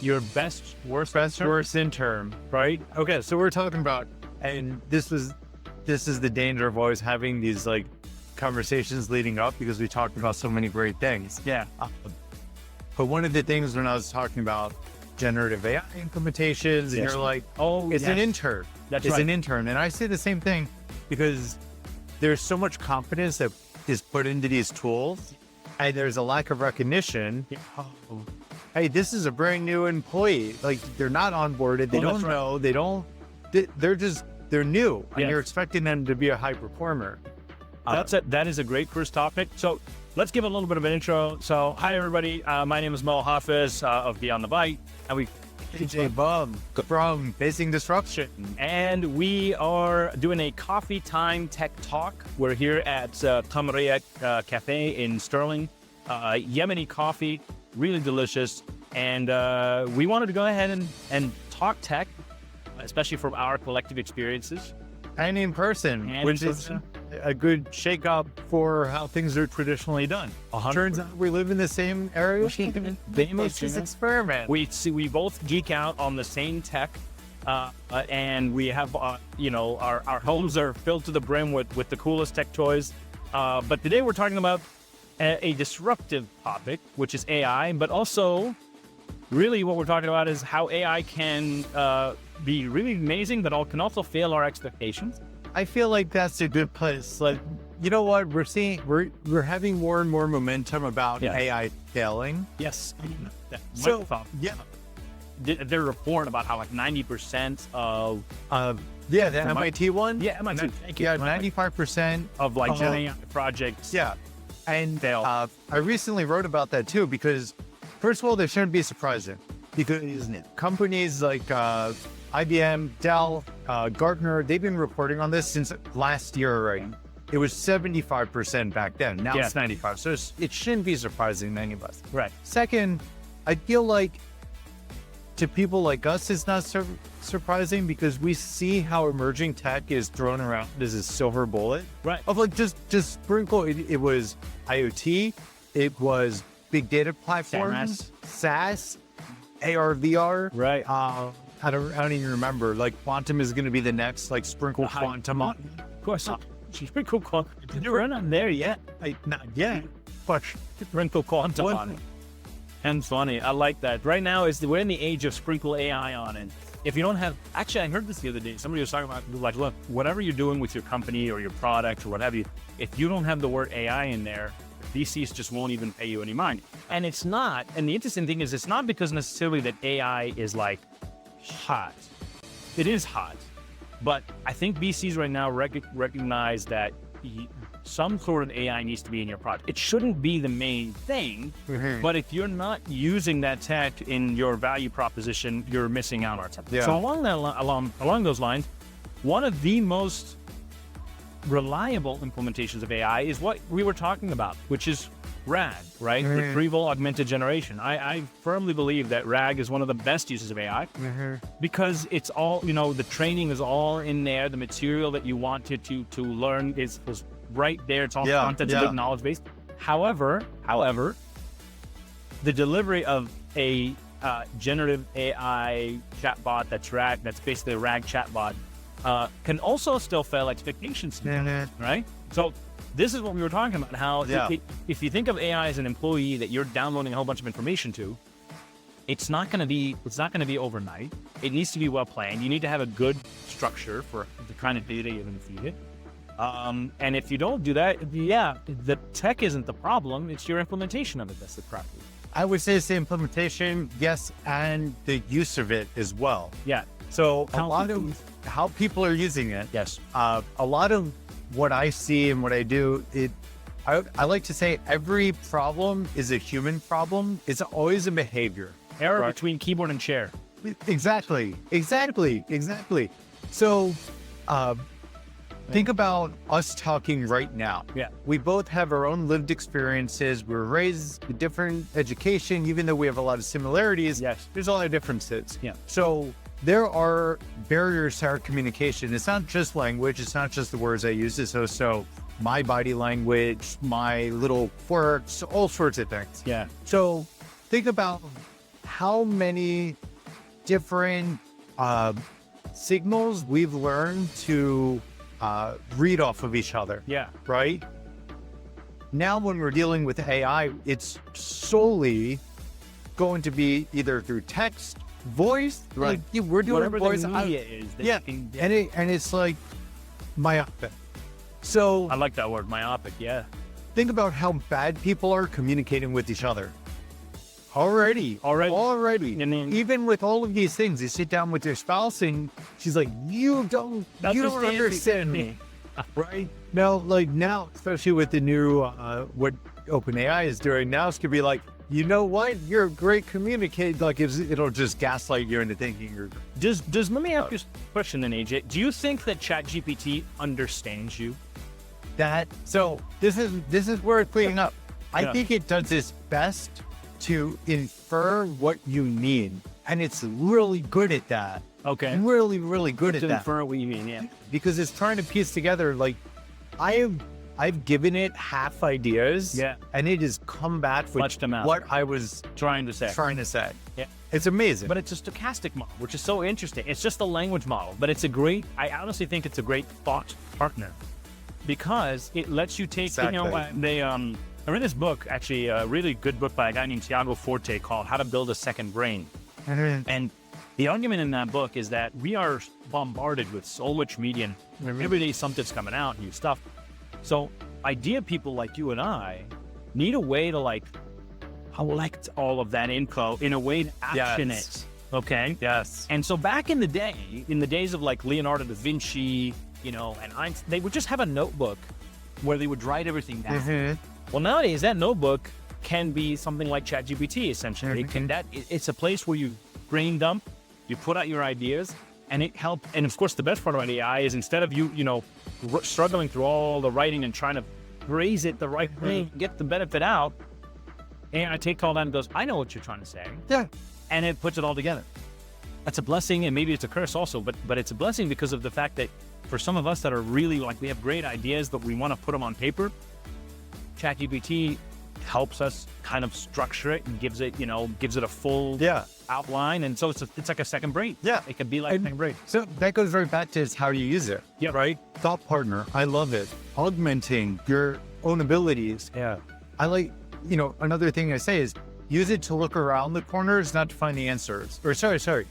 Your worst intern, right? Okay, so we're talking about, and this is the danger of always having these like conversations leading up, because we talked about so many great things. Yeah. But one of the things when I was talking about generative AI implementations, and you're like, oh, it's an intern. That's it's right. an intern. And I say the same thing because there's so much confidence that is put into these tools, and there's a lack of recognition. Oh, hey, this is a brand new employee. Like, they're not onboarded. They don't know. They're new. And you're expecting them to be a high performer. That is a great first topic. So let's give a little bit of an intro. So hi, everybody. My name is Mo Hafez of Beyond the Byte. And AJ Bubb from Facing Disruption. And we are doing a coffee time tech talk. We're here at Re Café in Sterling. Yemeni coffee, really delicious. And we wanted to go ahead and talk tech, especially from our collective experiences. And in person, which is a good shake-up for how things are traditionally done. Turns out we live in the same area. Let's just experiment. We both geek out on the same tech, and we have, our homes are filled to the brim with the coolest tech toys. But today we're talking about a disruptive topic, which is AI, but also really what we're talking about is how AI can be really amazing, but can also fail our expectations. I feel like that's a good place. Like, you know what we're having more and more momentum about AI failing. Yes. So Did a report about how like 90% of the MIT one? Yeah, MIT. Thank you. Yeah, 95% of like Gen AI projects. Yeah. And fail. I recently wrote about that too, because first of all, they shouldn't be surprising, because companies like IBM, Dell, Gartner, they've been reporting on this since last year already. It was 75% back then. Now it's 95%. So it shouldn't be surprising to any of us. Right. Second, I feel like to people like us, it's not surprising, because we see how emerging tech is thrown around as a silver bullet. Right. Of like, just sprinkle. It was IoT. It was big data platforms, SaaS, AR, VR. Right. I don't even remember. Like, quantum is going to be the next, like, sprinkle quantum on. Of course. Sprinkle quantum. We're not there yet. Not yet. But sprinkle quantum on it. And funny. I like that. Right now we're in the age of sprinkle AI on it. If you don't have, actually, I heard this the other day. Somebody was talking about, like, look, whatever you're doing with your company or your product or what have you, if you don't have the word AI in there, VCs just won't even pay you any money. And it's not. And the interesting thing is, it's not because necessarily that AI is like hot. It is hot. But I think VCs right now recognize that some sort of AI needs to be in your product. It shouldn't be the main thing, but if you're not using that tech in your value proposition, you're missing out on something. So along those lines, one of the most reliable implementations of AI is what we were talking about, which is RAG, right? Retrieval Augmented Generation. I firmly believe that RAG is one of the best uses of AI because it's all, the training is all in there. The material that you wanted to learn is right there. It's all content, it's knowledge based. However, the delivery of a generative AI chatbot that's RAG, that's basically a RAG chatbot, can also still fail expectations, right? So this is what we were talking about, how if you think of AI as an employee that you're downloading a whole bunch of information to, it's not going to be overnight. It needs to be well planned. You need to have a good structure for the kind of data you're going to feed it. And if you don't do that, the tech isn't the problem. It's your implementation of it that's the problem. I would say it's the implementation, yes, and the use of it as well. Yeah. So a lot of how people are using it. Yes. A lot of what I see and what I do, I like to say every problem is a human problem. It's always a behavior. Error between keyboard and chair. Exactly. So think about us talking right now. Yeah. We both have our own lived experiences. We're raised with different education, even though we have a lot of similarities. Yes. There's a lot of differences. Yeah. So there are barriers to our communication. It's not just language. It's not just the words I use. It's also my body language, my little quirks, all sorts of things. Yeah. So think about how many different signals we've learned to read off of each other. Yeah. Right? Now, when we're dealing with AI, it's solely going to be either through text, voice, Right. like we're doing Whatever voice. the media is. that Yeah, you can- and it's like myopic. So I like that word, myopic. Yeah. think about how bad people are communicating with each other. Already. And then- Even with all of these things, you sit down with your spouse and she's like, you don't understand me. Right? Now, especially with the new, what OpenAI is doing now, it's gonna be like, you know what? You're a great communicator. Like it'll just gaslight you into thinking you're. Let me ask you a question then, AJ. Do you think that ChatGPT understands you? So this is where it's cleaning up. I Yeah. think it does its best to infer what you need, and it's really good at that. Okay. Really, really good To at that infer what you mean, yeah. because it's trying to piece together. Like I've given it half ideas, Yeah. and it has come back with Flushed them out. what I was Trying to say. trying to say. Yeah. It's amazing. But it's a stochastic model, which is so interesting. It's just a language model, but I honestly think it's a great thought partner because it lets you take, Exactly. I read this book, actually, a really good book by a guy named Tiago Forte called How to Build a Second Brain. And the argument in that book is that we are bombarded with so much media, and every day something's coming out, new stuff. So idea people like you and I need a way to collect all of that info in a way to action Yes. it. Okay? Yes. And so back in the day, in the days of Leonardo da Vinci, and Einstein, they would just have a notebook where they would write everything down. Well, nowadays that notebook can be something like ChatGPT, essentially. It's a place where you brain dump, you put out your ideas, and it helps. And of course, the best part about AI is instead of you struggling through all the writing and trying to phrase it the right way, get the benefit out, AI takes all that and goes, I know what you're trying to say. Yeah. And it puts it all together. That's a blessing, and maybe it's a curse also, but it's a blessing because of the fact that for some of us that are really we have great ideas, but we want to put them on paper, ChatGPT helps us kind of structure it and gives it a full outline. And so it's like a second brain. Yeah. It could be like a second brain. So that goes right back to how you use it. Yeah. Right? Thought partner. I love it. Augmenting your own abilities. Yeah. I like, another thing I say is use it to look around the corners, not to find the answers. Or sorry.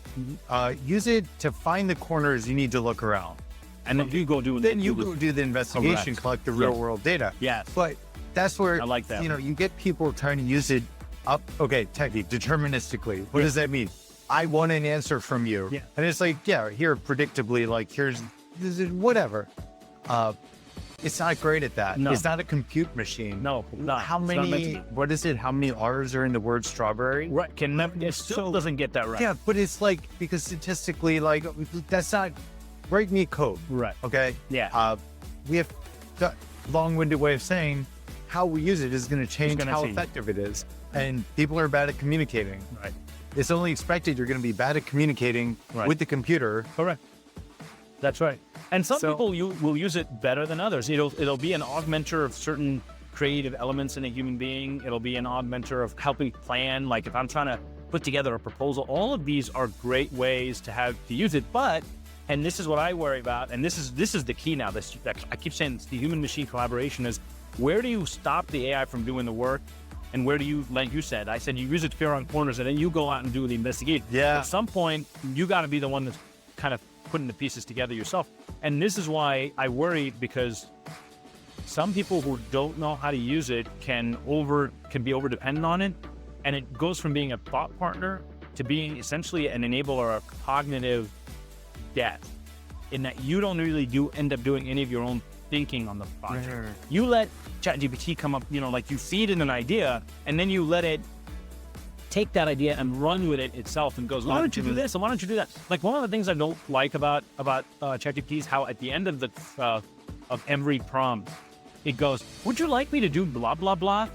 Use it to find the corners you need to look around. And then you go do the investigation, Correct. collect the real world data. Yes. But that's where I like that. You get people trying to use it up. Okay, technique, deterministically. What does that mean? I want an answer from you. Yeah. And it's here predictably, here's whatever. It's not great at that. No. It's not a compute machine. No, not. How It's not meant to many? be. What is it? How many R's are in the word strawberry? Right. It still doesn't get that right. Yeah, but it's because statistically, that's not write me code. Right. Okay. Yeah. We have the long-winded way of saying how we use it is going to change gonna how change. effective it is. And people are bad at communicating. Right. It's only expected you're going to be bad at communicating Right. with the computer. Correct. That's right. And some So- people will use it better than others. It'll be an augmenter of certain creative elements in a human being. It'll be an augmenter of helping plan. Like if I'm trying to put together a proposal, all of these are great ways to use it. But, and this is what I worry about, and this is the key now. I keep saying this, the human-machine collaboration is where do you stop the AI from doing the work, and where do you, like you said, I said you use it to figure out corners, and then you go out and do the investigation. Yeah. At some point, you got to be the one that's kind of putting the pieces together yourself. And this is why I worry, because some people who don't know how to use it can be over dependent on it, and it goes from being a thought partner to being essentially an enabler of cognitive debt, in that you don't really end up doing any of your own thinking on the project. Right. You let ChatGPT come up, you feed it an idea, and then you let it take that idea and run with it itself and goes, why don't you do this and why don't you do that? Like one of the things I don't like about ChatGPT is how at the end of of every prompt, it goes, would you like me to do blah, blah, blah?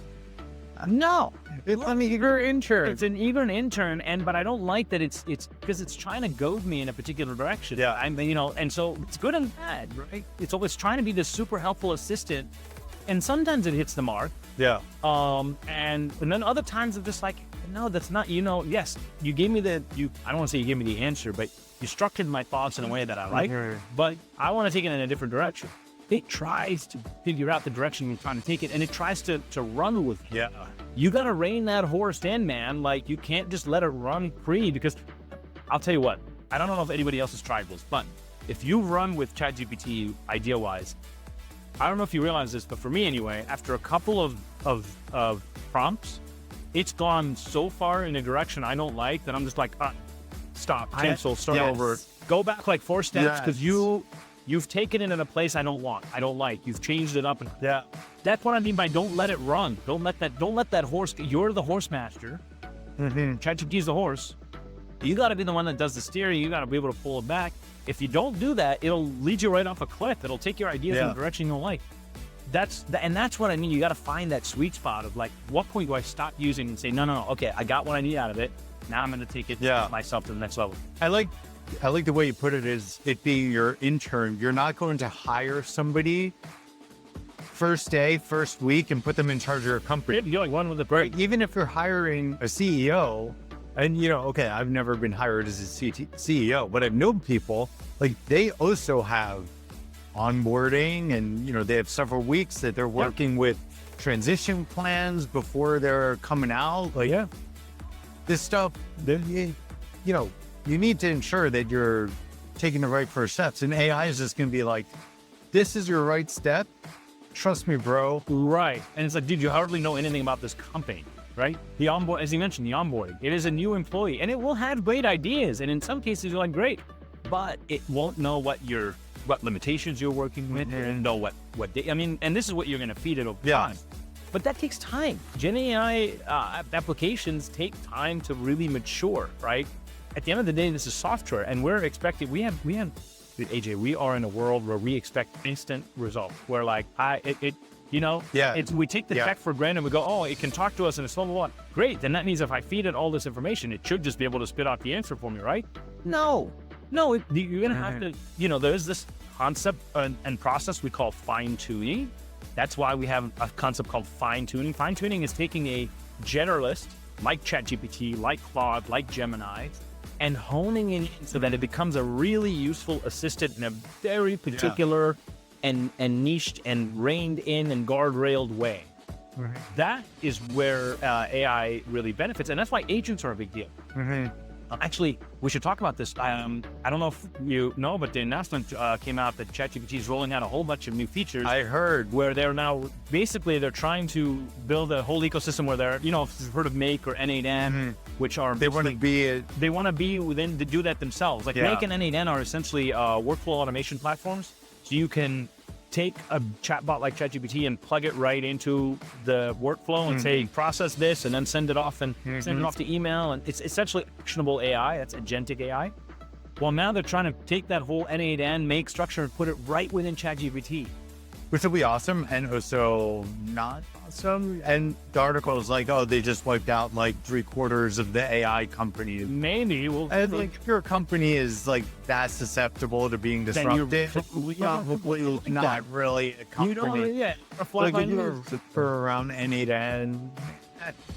No. I'm an eager intern. It's an eager intern, but I don't like that it's because it's trying to goad me in a particular direction. Yeah. And so it's good and bad, right? It's always trying to be this super helpful assistant, and sometimes it hits the mark. Yeah. And then other times I'm just like, no, that's not, yes, you gave me I don't want to say you gave me the answer, but you structured my thoughts in a way that I like, but I want to take it in a different direction. It tries to figure out the direction you're trying to take it, and it tries to run with it. Yeah. You got to rein that horse in, man. Like, you can't just let it run free, because I'll tell you what, I don't know if anybody else has tried this, but if you run with ChatGPT idea-wise, I don't know if you realize this, but for me anyway, after a couple of prompts, it's gone so far in a direction I don't like that I'm just like, stop, cancel, start over, go back like 4 steps, because you've taken it in a place I don't like. You've changed it up, and that's what I mean by don't let it run. Don't let that horse. You're the horse master. ChatGPT the horse. You got to be the one that does the steering. You got to be able to pull it back. If you don't do that, it'll lead you right off a cliff. It'll take your ideas in a direction you don't like. And that's what I mean. You got to find that sweet spot of like, what point do I stop using and say, no, okay, I got what I need out of it. Now I'm going to take it myself to the next level. I like the way you put it, is it being your intern. You're not going to hire somebody first day, first week, and put them in charge of your company. You're like one with the break. Even if you're hiring a CEO, and okay, I've never been hired as a CEO, but I've known people, like, they also have onboarding, and they have several weeks that they're working with transition plans before they're coming out. Like, this stuff, you need to ensure that you're taking the right first steps. And AI is just going to be like, this is your right step. Trust me, bro. Right. And it's like, dude, you hardly know anything about this company, right? The onboard, as you mentioned, the onboarding. It is a new employee, and it will have great ideas. And in some cases, you're like, great, but it won't know what limitations you're working with, and know what and this is what you're going to feed it over time. But that takes time. Gen AI applications take time to really mature, right? At the end of the day, this is software, and we're expecting, dude, AJ, we are in a world where we expect instant results. Where like, we take the tech for granted, and we go, oh, it can talk to us and it's blah, blah, blah. Great, then that means if I feed it all this information, it should just be able to spit out the answer for me, right? No, you're going to have to, there's this concept and process we call fine-tuning. That's why we have a concept called fine-tuning. Fine-tuning is taking a generalist, like ChatGPT, like Claude, like Gemini, and honing it in so that it becomes a really useful assistant in a very particular and niched and reined in and guardrailed way. Right. That is where AI really benefits, and that's why agents are a big deal. Actually, we should talk about this. I don't know if you know, but the announcement came out that ChatGPT is rolling out a whole bunch of new features. I heard. Where they're now, basically, they're trying to build a whole ecosystem where they're, if you've heard of Make or N8N, which are... They want to be within to do that themselves. Like Make and N8N are essentially workflow automation platforms. So you can take a chatbot like ChatGPT and plug it right into the workflow and say, process this, and then send it off and send it off to email. And it's essentially actionable AI. That's agentic AI. Well, now they're trying to take that whole N8N make structure and put it right within ChatGPT. Which will be awesome, and also not awesome. And the article is like, oh, they just wiped out like 3/4 of the AI companies. Maybe. And like, if your company is like that susceptible to being disrupted, probably not really a company. For around N8N.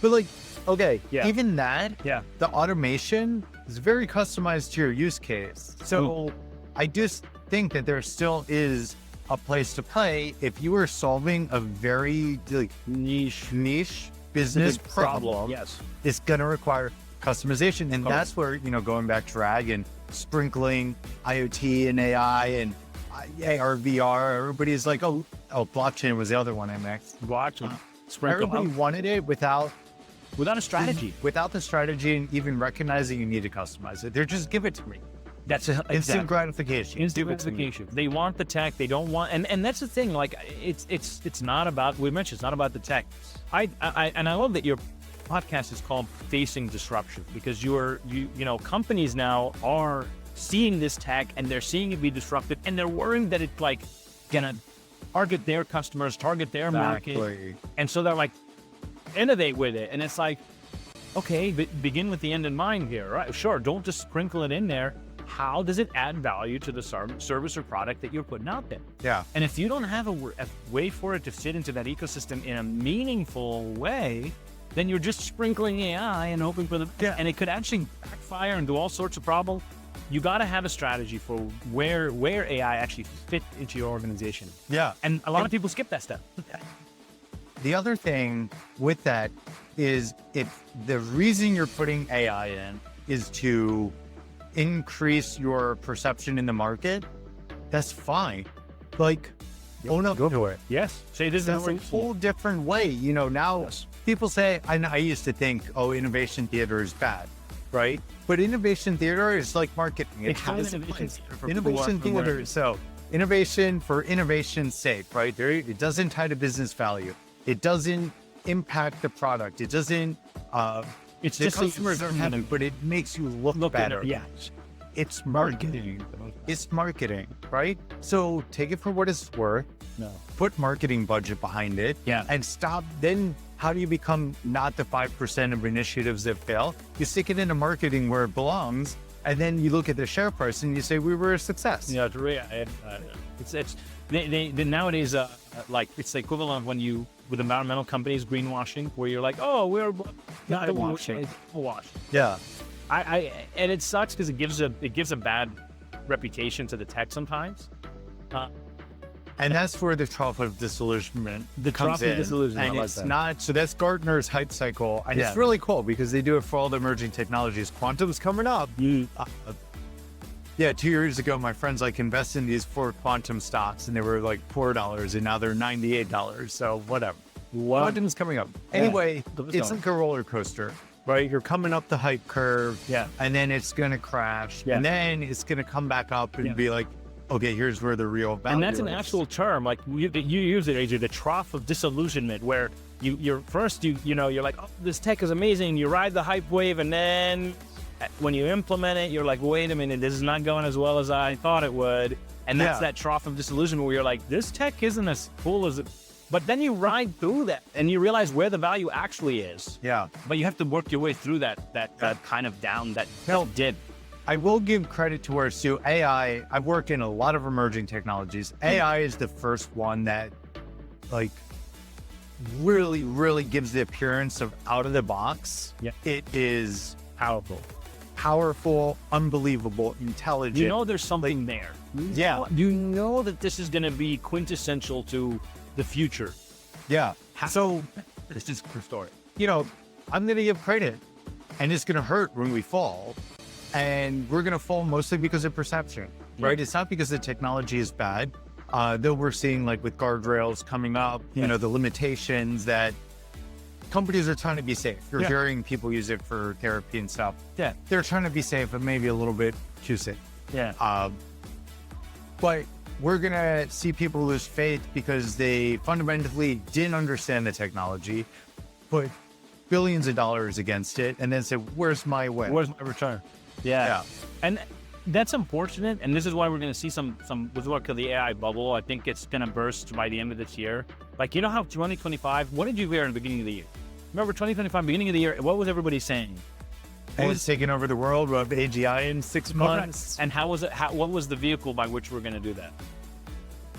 But like, okay, even that, the automation is very customized to your use case. So I just think that there still is a place to play if you are solving a very niche business problem. Yes, it's going to require customization, and that's where going back to RAG and sprinkling IoT and AI and AR, VR. Everybody's like, oh, blockchain was the other one I mixed. Blockchain. Everybody wanted it without a strategy, without the strategy, and even recognizing you need to customize it. They're just give it to me. That's instant gratification. Instant gratification. They want the tech. They don't want, and that's the thing. Like, it's not about. We mentioned it's not about the tech. I love that your podcast is called Facing Disruption, because companies now are seeing this tech and they're seeing it be disrupted, and they're worrying that it's like gonna target their customers, target their market, and so they're like, innovate with it. And it's like, okay, begin with the end in mind here, right? Sure, don't just sprinkle it in there. How does it add value to the service or product that you're putting out there? Yeah. And if you don't have a way for it to fit into that ecosystem in a meaningful way, then you're just sprinkling AI and hoping for the, and it could actually backfire and do all sorts of problems. You got to have a strategy for where AI actually fit into your organization. Yeah. And a lot of people skip that step. The other thing with that is if the reason you're putting AI in is to increase your perception in the market, that's fine. Like, own up to it. Yes. Say this That's a whole different way. You know, now people say, I used to think, oh, innovation theater is bad, right? But innovation theater is like marketing. It has innovation theater. So innovation for innovation's sake, right? It doesn't tie to business value. It doesn't impact the product. It doesn't, it's the just customers are happy, but it makes you look better. Yeah. It's marketing. It's marketing, right? So take it for what it's worth. No. Put marketing budget behind it. Yeah. And stop. Then how do you become not the 5% of initiatives that fail? You stick it into marketing where it belongs. And then you look at the share price and you say, we were a success. Yeah, they nowadays, like it's the equivalent of when you, with environmental companies, greenwashing, where you're like, oh, we're not washing. Yeah. And it sucks because it gives a bad reputation to the tech sometimes. And that's where the trough of disillusionment trough comes in. of disillusionment. And it's not, so that's Gartner's hype cycle. And it's really cool because they do it for all the emerging technologies. Quantum's coming up. 2 years ago, my friends like invested in these 4 quantum stocks and they were like $4 and now they're $98. So whatever. Quantum's coming up. Anyway, it's like a roller coaster, right? You're coming up the hype curve. And then it's going to crash. And then it's going to come back up and be like, okay, here's where the real value is. And that's an actual term, like you use it, AJ, the trough of disillusionment, where you're like, oh, this tech is amazing. You ride the hype wave, and then when you implement it, you're like, wait a minute, this is not going as well as I thought it would. And that's that trough of disillusionment where you're like, this tech isn't as cool as it. But then you ride through that and you realize where the value actually is. Yeah. But you have to work your way through that kind of down, that dip. I will give credit to where Sue, AI, I've worked in a lot of emerging technologies. AI is the first one that like really, really gives the appearance of out of the box. Yeah. It is powerful, unbelievable, intelligent. You know there's something there. Yeah. You know that this is going to be quintessential to the future. Yeah. So this is the story. You know, I'm going to give credit and it's going to hurt when we fall. And we're going to fall mostly because of perception, right? It's not because the technology is bad. Though we're seeing like with guardrails coming up, you know, the limitations that companies are trying to be safe. You're hearing people use it for therapy and stuff. Yeah. They're trying to be safe, but maybe a little bit too safe. Yeah. But we're going to see people lose faith because they fundamentally didn't understand the technology, put billions of dollars against it, and then say, where's my win? Where's my return? Yeah. And that's unfortunate. And this is why we're going to see some with what the AI bubble. I think it's going to burst by the end of this year. Like, you know how 2025, what did you hear in the beginning of the year? Remember 2025, beginning of the year, what was everybody saying? And it's taking over the world with AGI in 6 months. And how was it? What was the vehicle by which we're going to do that?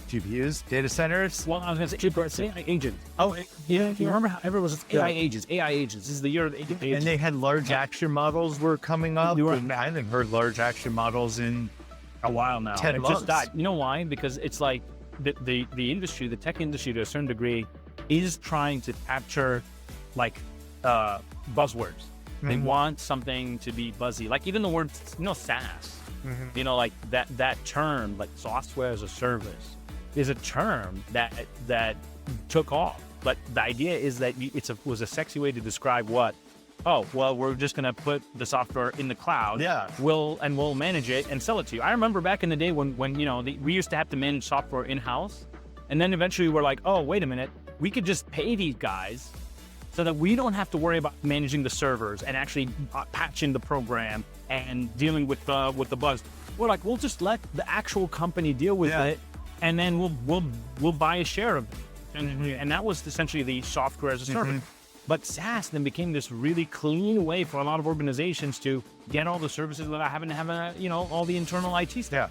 GPUs, data centers. Well, I was going to say AI agents. Oh, yeah. You remember how everyone was AI agents? AI agents. This is the year of agents. And they had large action models were coming up. I haven't heard large action models in a while now. 10 months. Just died. You know why? Because it's like the industry, the tech industry, to a certain degree, is trying to capture like buzzwords. They want something to be buzzy. Like even the word, SaaS. You know, like that term, like software as a service, is a term that took off. But the idea is that was a sexy way to describe what? Oh, well, we're just going to put the software in the cloud. Yeah. We'll manage it and sell it to you. I remember back in the day when we used to have to manage software in-house. And then eventually we're like, oh, wait a minute. We could just pay these guys so that we don't have to worry about managing the servers and actually patching the program and dealing with the bugs. We're like, we'll just let the actual company deal with it, and then we'll buy a share of it. And that was essentially the software as a service. But SaaS then became this really clean way for a lot of organizations to get all the services without having to have all the internal IT stuff. Yeah.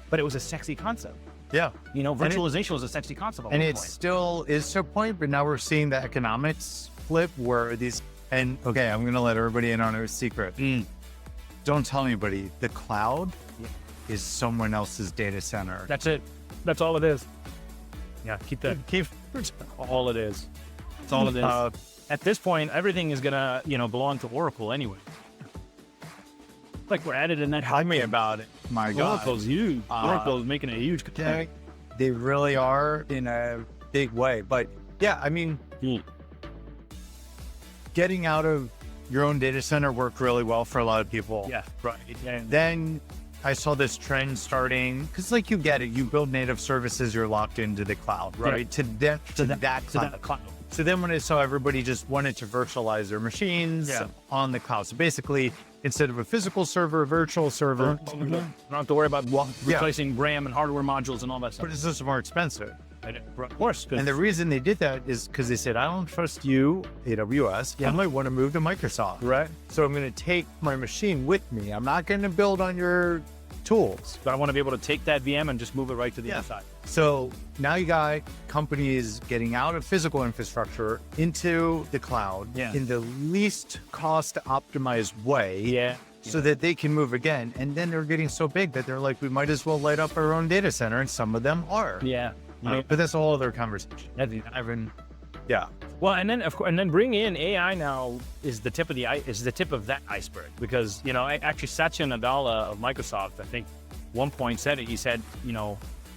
But it was a sexy concept. Yeah. Virtualization was a sexy concept. And it still is to a point, but now we're seeing the economics flip where these And okay, I'm going to let everybody in on a secret. Don't tell anybody. The cloud is someone else's data center. That's it. That's all it is. Yeah, keep all it is. That's all it is. At this point, everything is gonna, belong to Oracle anyway. Like we're added in that. Tell me about it. My God. Oracle's huge. Oracle's making a huge. They really are in a big way. But yeah, I mean, getting out of your own data center worked really well for a lot of people. Yeah, right. Yeah. Then I saw this trend starting, because like you get it, you build native services, you're locked into the cloud, right? Yeah. To that cloud. So then when I saw everybody just wanted to virtualize their machines on the cloud. So basically, instead of a physical server, a virtual server. You don't have to worry about replacing RAM and hardware modules and all that stuff. But it's just more expensive. Of course. And the reason they did that is because they said, I don't trust you, AWS. I might want to move to Microsoft. Right. So I'm going to take my machine with me. I'm not going to build on your tools. But I want to be able to take that VM and just move it right to the other side. So now you got companies getting out of physical infrastructure into the cloud in the least cost optimized way. So that they can move again. And then they're getting so big that they're like, we might as well light up our own data center. And some of them are. But that's a whole other conversation. Well, and then of course, bringing in AI now is the tip of that iceberg, because actually Satya Nadella of Microsoft, I think, one point said it. He said,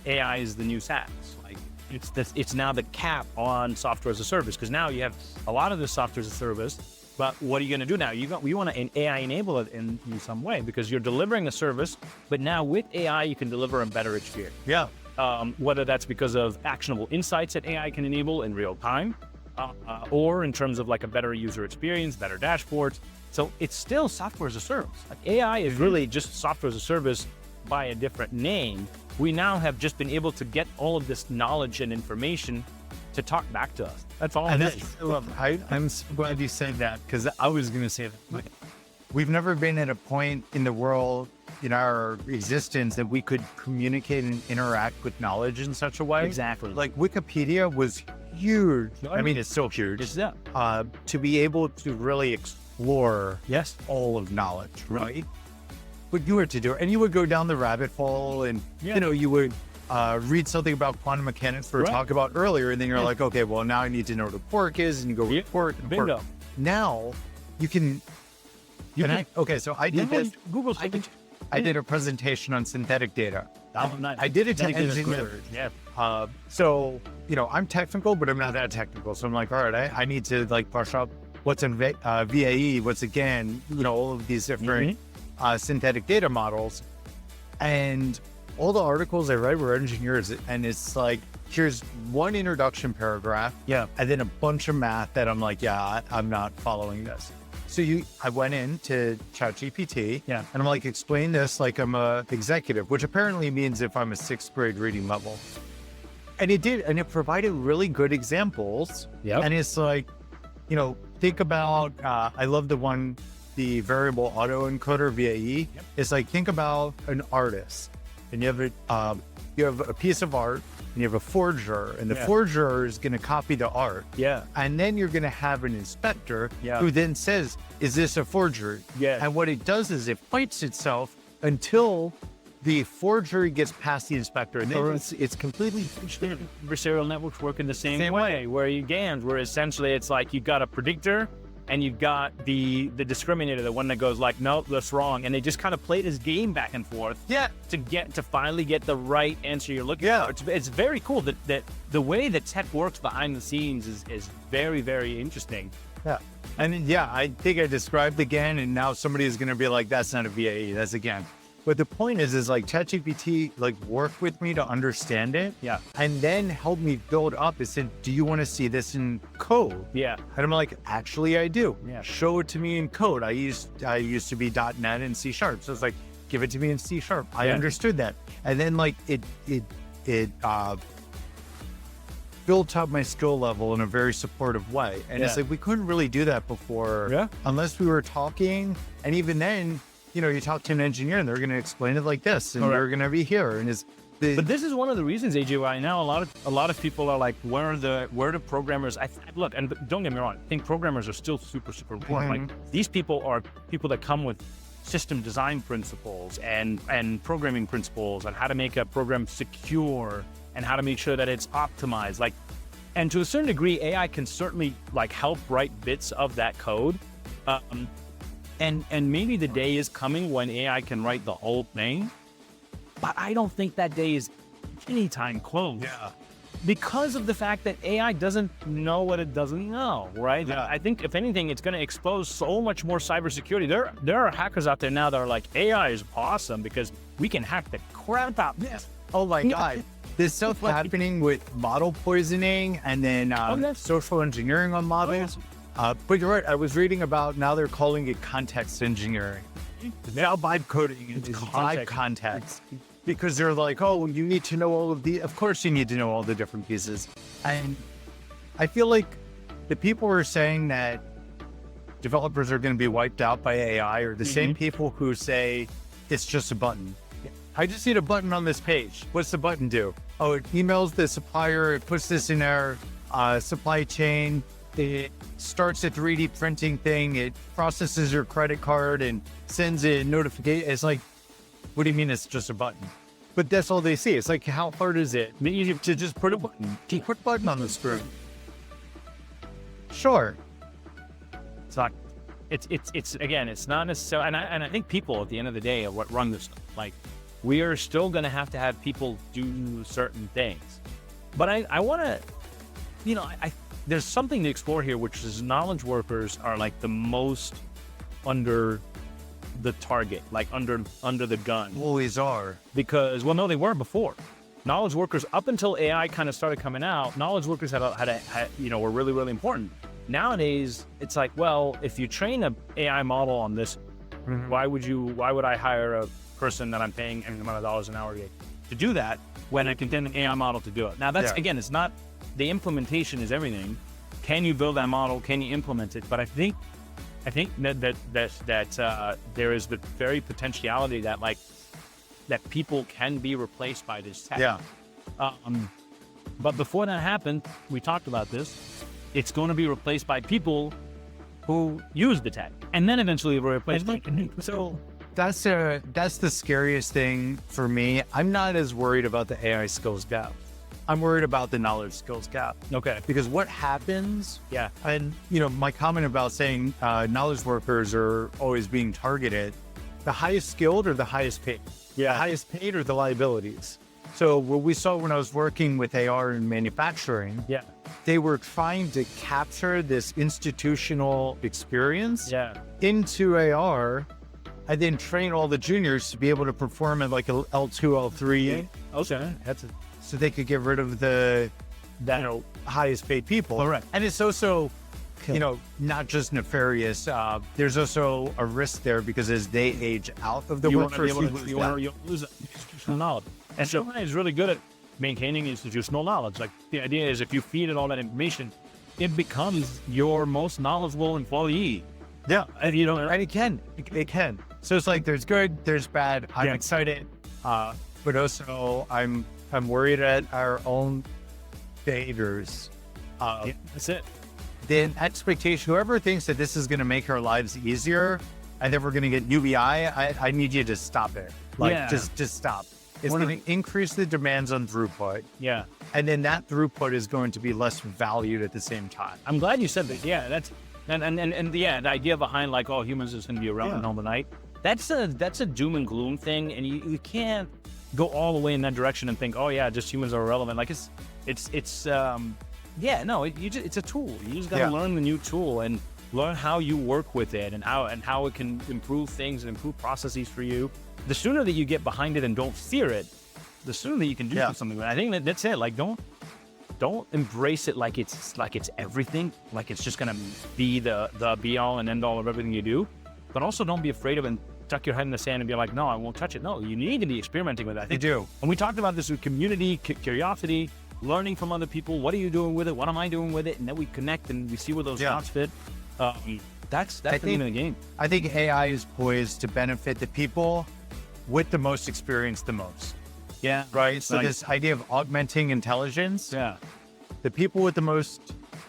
AI is the new SaaS. Like it's now the cap on software as a service, because now you have a lot of this software as a service. But what are you going to do now? We want to AI enable it in some way, because you're delivering a service, but now with AI you can deliver a better experience. Whether that's because of actionable insights that AI can enable in real time, or in terms of like a better user experience, better dashboards. So it's still software as a service. Like AI is really just software as a service by a different name. We now have just been able to get all of this knowledge and information to talk back to us. That's all. I'm so glad you said that, because I was going to say that. We've never been at a point in the world, in our existence, that we could communicate and interact with knowledge in such a way. Exactly. Like Wikipedia was huge. I mean, it's still huge. To be able to really explore all of knowledge, right? But you were to do it, and you would go down the rabbit hole, and you would read something about quantum mechanics we were talking about earlier, and then you're like, okay, well, now I need to know what a quark is, and you go quark. Bingo. Now you can. So I did this. I did a presentation on synthetic data. I did it to engineers. So, I'm technical, but I'm not that technical. So I'm like, all right, I need to like brush up what's in VAE, what's again, all of these different synthetic data models. And all the articles I read were engineers. And it's like, here's one introduction paragraph. And then a bunch of math that I'm like, I'm not following this. So I went into ChatGPT and I'm like, explain this like I'm a executive, which apparently means if I'm a 6th grade reading level. And it did, and it provided really good examples. And it's like, think about, I love the variable autoencoder VAE. It's like, think about an artist, and you have a piece of art, and you have a forger, and the forger is going to copy the art. And then you're going to have an inspector who then says, is this a forgery? And what it does is it fights itself until the forgery gets past the inspector. And then it's completely... Adversarial networks work in the same way, where essentially it's like you've got a predictor, and you've got the discriminator, the one that goes like, no, that's wrong. And they just kind of play this game back and forth to finally get the right answer you're looking for. It's very cool that the way that tech works behind the scenes is very, very interesting. And I think I described again, and now somebody is going to be like, that's not a VAE, that's again. But the point is like ChatGPT like worked with me to understand it. And then helped me build up. It said, do you want to see this in code? And I'm like, actually I do. Show it to me in code. I used to be .NET and C#. So it's like, give it to me in C#. I understood that. And then like it built up my skill level in a very supportive way. And it's like, we couldn't really do that before unless we were talking. And even then, you talk to an engineer and they're going to explain it like this, and they're going to be here. And But this is one of the reasons, AJ, why now a lot of people are like, where are the programmers? Look, and don't get me wrong, I think programmers are still super important. Like these people are people that come with system design principles and programming principles and how to make a program secure and how to make sure that it's optimized. Like, and to a certain degree, AI can certainly like help write bits of that code. And maybe the day is coming when AI can write the whole thing. But I don't think that day is anytime close. Yeah. Because of the fact that AI doesn't know what it doesn't know, right? Yeah. I think if anything, it's going to expose so much more cybersecurity. There are hackers out there now that are like, AI is awesome because we can hack the crap out of this. Oh my God. There's stuff happening with model poisoning and then social engineering on models. But you're right. I was reading about now they're calling it context engineering. Now vibe coding is vibe context. Because they're like, oh, you need to know all of of course you need to know all the different pieces. And I feel like the people who are saying that developers are going to be wiped out by AI are the same people who say it's just a button. I just need a button on this page. What's the button do? Oh, it emails the supplier, it puts this in our supply chain, it starts a 3D printing thing, it processes your credit card and sends a notification. It's like, what do you mean it's just a button? But that's all they see. It's like, how hard is it to just put a button? Put a button on the screen. Sure. It's not. It's again. It's not necessarily. And I think people at the end of the day are what run this. Like, we are still going to have people do certain things. But I want to, there's something to explore here, which is knowledge workers are like the most under the target, like under the gun. Always are. Because, well, no, they weren't before. Knowledge workers, up until AI kind of started coming out, knowledge workers had were really, really important. Nowadays, it's like, well, if you train an AI model on this, why would I hire a person that I'm paying an amount of dollars an hour to do that when I can get an AI model to do it? Now, that's, again, it's not, the implementation is everything. Can you build that model? Can you implement it? But I think that there is the very potentiality that people can be replaced by this tech. Yeah. But before that happened, we talked about this. It's going to be replaced by people who use the tech, and then eventually replaced by. So that's the scariest thing for me. I'm not as worried about the AI skills gap. I'm worried about the knowledge skills gap. Okay. Because what happens, yeah. And my comment about saying knowledge workers are always being targeted, the highest skilled or the highest paid? Yeah. The highest paid or the liabilities? So what we saw when I was working with AR in manufacturing, they were trying to capture this institutional experience into AR and then train all the juniors to be able to perform at like a L2, L3. Okay. So they could get rid of the highest paid people. Correct. And it's also, not just nefarious. There's also a risk there because as they age out of the workforce, you lose institutional knowledge. And so AI is really good at maintaining institutional knowledge. Like, the idea is if you feed it all that information, it becomes your most knowledgeable employee. Yeah. And it can. So it's like there's good, there's bad. I'm excited, but also I'm worried at our own behaviors. That's it. The expectation, whoever thinks that this is going to make our lives easier and then we're going to get UBI, I need you to stop it. Just stop. It's going to increase the demands on throughput. Yeah. And then that throughput is going to be less valued at the same time. I'm glad you said that. Yeah, that's the idea behind like, oh, humans is going to be around overnight. That's a doom and gloom thing, and you can't go all the way in that direction and think, oh yeah, just humans are irrelevant. Like it's a tool. You just got to learn the new tool and learn how you work with it and how it can improve things and improve processes for you. The sooner that you get behind it and don't fear it, the sooner that you can do something with it. I think that's it. Like, don't embrace it like it's everything, like it's just gonna be the be all and end all of everything you do. But also don't be afraid of it and tuck your head in the sand and be like, no, I won't touch it. No, you need to be experimenting with it. I think you do. And we talked about this with community, curiosity, learning from other people. What are you doing with it? What am I doing with it? And then we connect and we see where those dots fit. That's the name of the game. I think AI is poised to benefit the people with the most experience the most. Yeah. right? So Like- this idea of augmenting intelligence, Yeah. the people with the most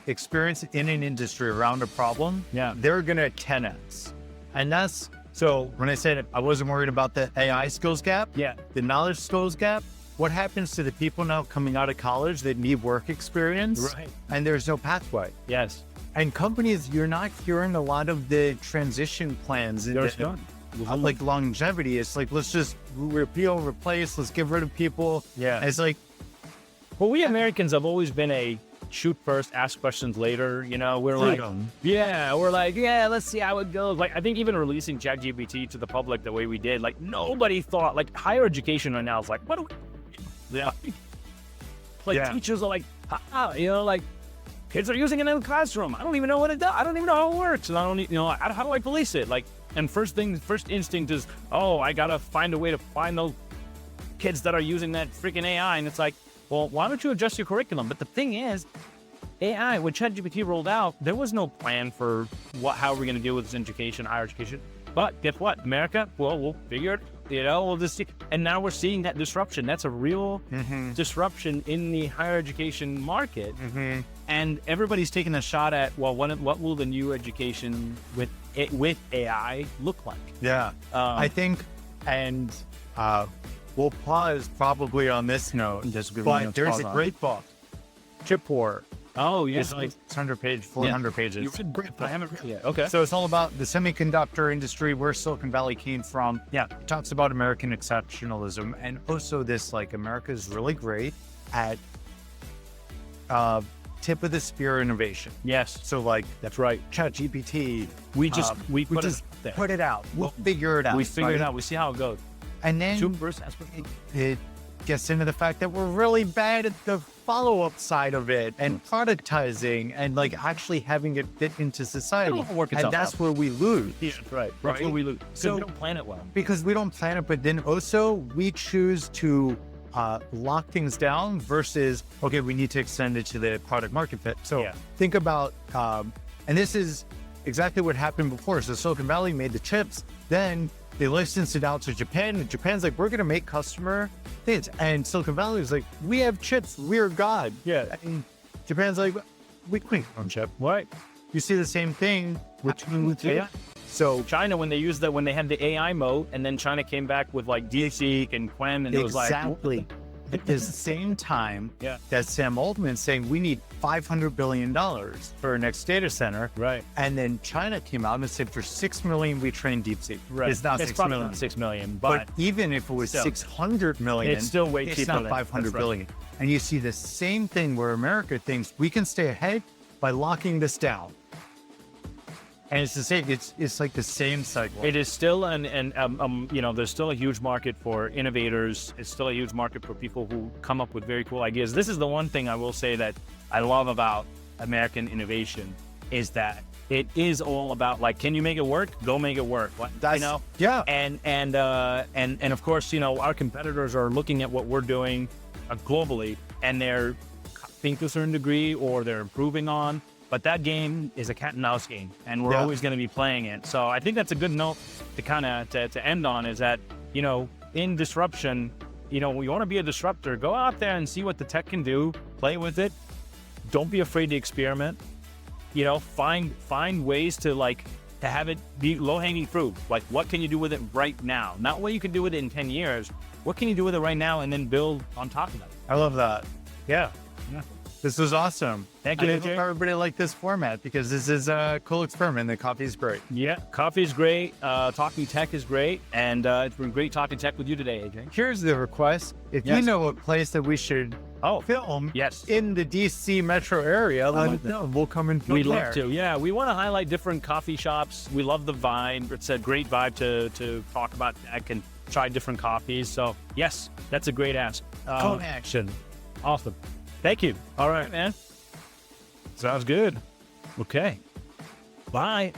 experience in an industry around a problem, Yeah. they're going to 10x. And that's, so when I said I wasn't worried about the AI skills gap, Yeah. the knowledge skills gap, what happens to the people now coming out of college that need work experience Right. and there's no pathway? Yes. And companies, you're not hearing a lot of the transition plans. There's into, none. like longevity. It's like, let's just repeal, replace, let's get rid of people. Yeah. It's like, Well, we Americans have always been a shoot first, ask questions later. You know, we're like, yeah, let's see how it goes. Like, I think even releasing ChatGPT to the public the way we did, like, nobody thought, like, higher education right now is like, what do we, yeah. Like, Yeah. teachers are like, you know, like, kids are using it in the classroom. I don't even know what it does. I don't even know how it works. And I don't, how do I police it? Like, and first instinct is, oh, I gotta find a way to find those kids that are using that freaking AI. And it's like, well, why don't you adjust your curriculum? But the thing is, AI, when ChatGPT rolled out, there was no plan for how we're going to deal with this education, higher education. But guess what? America, well, we'll figure it, we'll just see. And now we're seeing that disruption. That's a real disruption in the higher education market. And everybody's taking a shot at, well, what will the new education with AI look like? yeah, I think, and we'll pause probably on this note, but there's a great book, Chip War. Oh, yeah. It's like 600 pages, 400 pages. You read great, but I haven't read it yet. Okay. So it's all about the semiconductor industry, where Silicon Valley came from. Yeah. It talks about American exceptionalism, and also this, like, America's really great at tip of the spear innovation. Yes. So, like, That's right. ChatGPT, We just we put just it there. put it out. We'll figure it out. We figure it right? out. We see how it goes. And then Zoom versus aspiration. it gets into the fact that we're really bad at the follow-up side of it and productizing and, like, actually having it fit into society. It'll work And itself that's out. where we lose. Yeah, right. That's where we lose. So we don't plan it well. Because we don't plan it, but then also we choose to lock things down versus, okay, we need to extend it to the product market fit. So Yeah. think about, and this is exactly what happened before. So Silicon Valley made the chips, then they licensed it out to Japan, and Japan's like, we're going to make customer things. And Silicon Valley is like, we have chips, we're God. Yeah. And Japan's like, we can own chip. Right. You see the same thing with AI. So China, when they had the AI mode, and then China came back with like DeepSeek and Quen, and it was like, exactly. At the same time Yeah. that Sam Altman's saying we need $500 billion for our next data center. right. And then China came out and said for $6 million, we train DeepSeek. It's not $6 probably million. not 6 million, But but even if it was still. 600 million, It's still way it's cheaper not than- 500 that's right. billion. And you see the same thing where America thinks we can stay ahead by locking this down. And it's the same, it's like the same cycle. it is still there's still a huge market for innovators. It's still a huge market for people who come up with very cool ideas. This is the one thing I will say that I love about American innovation is that it is all about, like, can you make it work? Go make it work. That's- yeah. And of course, our competitors are looking at what we're doing globally, and they're copying to a certain degree, or they're improving on. But that game is a cat and mouse game, and we're Yeah. always going to be playing it. So I think that's a good note to kind of to end on, is that, in disruption, you want to be a disruptor, go out there and see what the tech can do, play with it. Don't be afraid to experiment. Find ways to have it be low-hanging fruit. Like, what can you do with it right now? Not what you can do with it in 10 years. What can you do with it right now, and then build on top of that? I love that. Yeah. This was awesome. Thank you, I hope AJ. everybody liked this format because this is a cool experiment. The coffee is great. Yeah, coffee's great. Talking tech is great, and it's been great talking tech with you today, AJ. Here's the request. If you Yes. know a place that we should film Yes. in the DC metro area, let us know. We'll come and film We'd there. love to. Yeah, we want to highlight different coffee shops. We love the vibe. It's a great vibe to talk about tech and try different coffees. So, yes, that's a great ask. Call to action. Awesome. Thank you. All right, man. Sounds good. Okay. Bye.